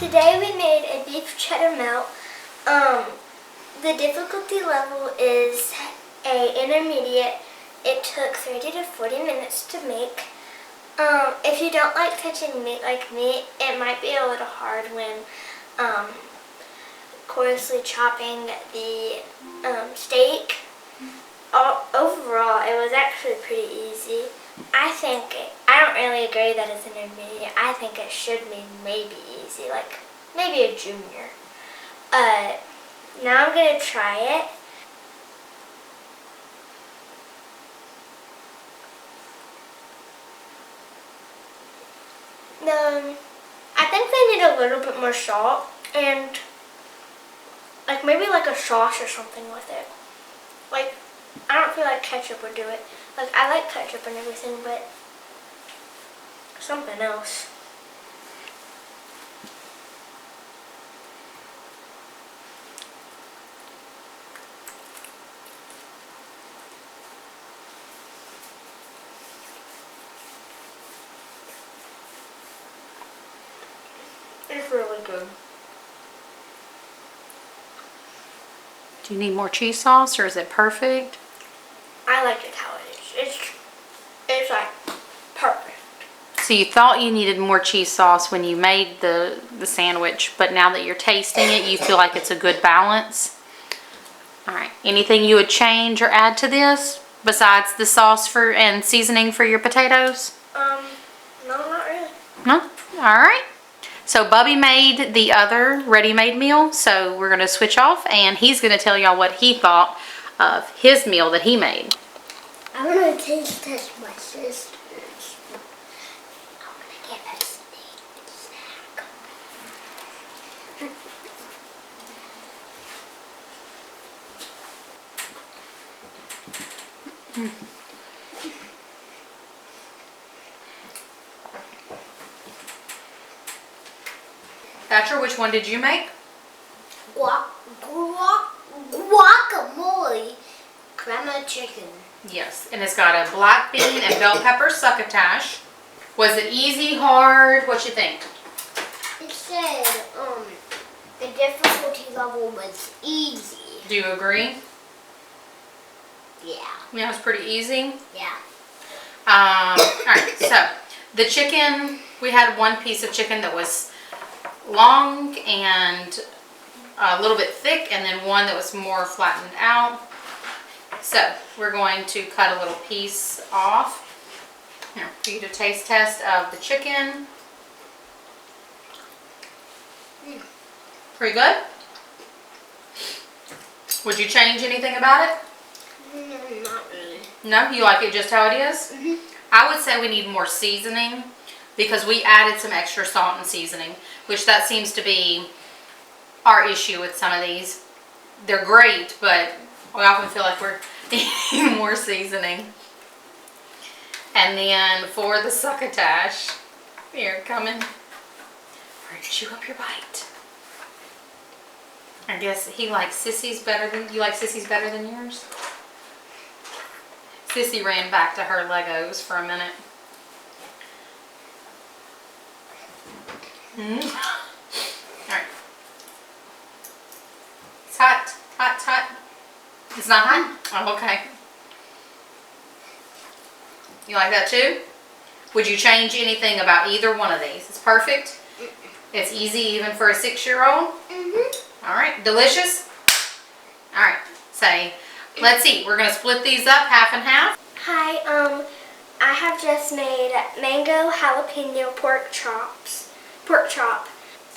Today we made a beef cheddar melt. The difficulty level is a intermediate. It took 30 to 40 minutes to make. If you don't like touching meat like me, it might be a little hard when coarsely chopping the steak. Overall, it was actually pretty easy. I don't really agree that it's an intermediate. I think it should be maybe easy, like maybe a junior. Now I'm going to try it. I think they need a little bit more salt and like maybe like a sauce or something with it. Like, I don't feel like ketchup would do it. Like, I like ketchup and everything, but something else. It's really good. Do you need more cheese sauce, or is it perfect? I like it how it is. It's like perfect. So you thought you needed more cheese sauce when you made the sandwich, but now that you're tasting it, you feel like it's a good balance? All right. Anything you would change or add to this besides the sauce and seasoning for your potatoes? No, not really. No? All right. So Bubby made the other ready-made meal, so we're going to switch off, and he's going to tell y'all what he thought of his meal that he made. I want to taste test my sister's. I'm going to get a snack. Thatcher, which one did you make? Guacamole crema chicken. Yes, and it's got a black bean and bell pepper succotash. Was it easy, hard? What you think? It said the difficulty level was easy. Do you agree? Yeah. Yeah, it was pretty easy. Yeah. All right, so the chicken, we had one piece of chicken that was long and a little bit thick, and then one that was more flattened out. So we're going to cut a little piece off here for you to taste test of the chicken. Pretty good? Would you change anything about it? Not really. No? You like it just how it is? Mm-hmm. I would say we need more seasoning because we added some extra salt and seasoning, which that seems to be our issue with some of these. They're great, but we often feel like we're needing more seasoning. And then for the succotash, here, coming. Where did you up your bite? I guess he likes Sissy's better than, you like Sissy's better than yours? Sissy ran back to her Legos for a minute. Alright. It's hot. Hot, hot. It's not hot? Oh, okay. You like that too? Would you change anything about either one of these? It's perfect. It's easy even for a 6-year-old. Alright, delicious? Alright, say, let's eat. We're going to split these up half and half. Hi, I have just made mango jalapeno pork chop.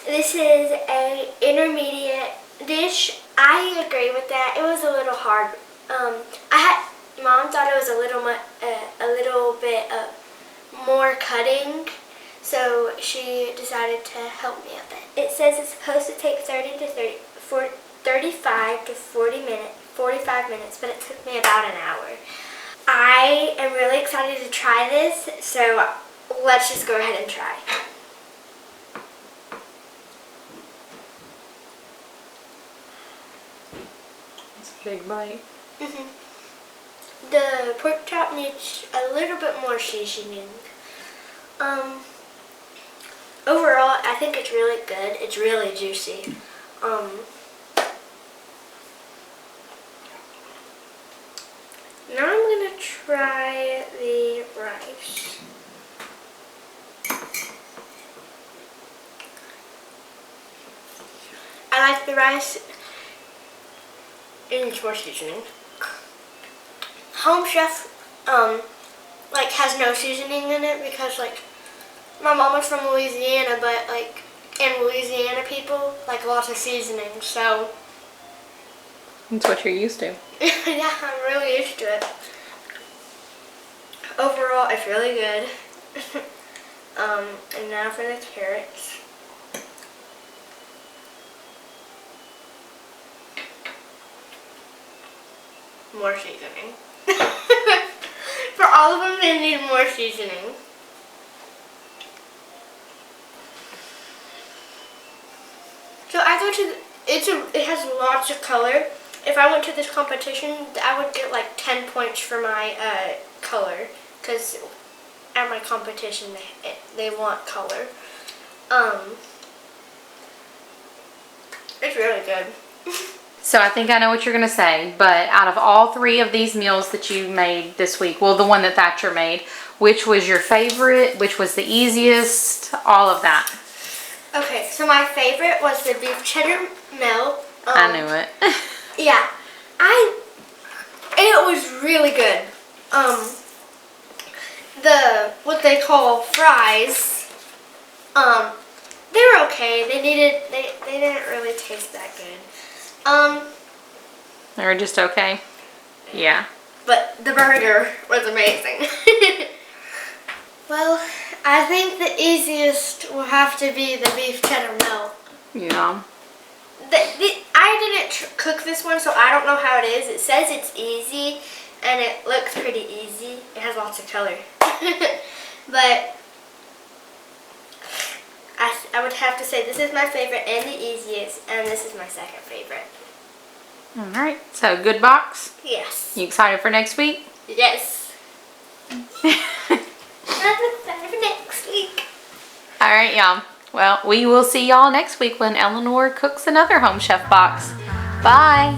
This is a intermediate dish. I agree with that. It was a little hard. Mom thought it was a little bit more cutting, so she decided to help me a bit. It says it's supposed to take 35 to 45 minutes, but it took me about an hour. I am really excited to try this, so let's just go ahead and try. It's a big bite. The pork chop needs a little bit more seasoning. overall, I think it's really good. It's really juicy. Now I'm gonna try the rice. I like the rice. It needs more seasoning. HomeChef, like has no seasoning in it because like my mom is from Louisiana, but like in Louisiana people like lots of seasoning, so That's what you're used to. yeah, I'm really used to it. Overall, it's really good. And now for the carrots. More seasoning. For all of them, they need more seasoning. So I go to it has lots of color. If I went to this competition, I would get like 10 points for my color, because at my competition they want color. It's really good. So I think I know what you're gonna say, but out of all 3 of these meals that you made this week, well, the one that Thatcher made, which was your favorite? Which was the easiest? All of that. Okay, so my favorite was the beef cheddar melt. I knew it. Yeah, it was really good. The what they call fries, they were okay. They didn't really taste that good. They were just okay. Yeah. But the burger was amazing. Well, I think the easiest will have to be the beef cheddar melt. Yeah. I didn't cook this one, so I don't know how it is. It says it's easy, and it looks pretty easy. It has lots of color. But I would have to say this is my favorite and the easiest, and this is my second favorite. All right. So good box. Yes. You excited for next week? Yes. I'm excited for next week. All right, y'all. Well, we will see y'all next week when Eleanor cooks another Home Chef box. Bye.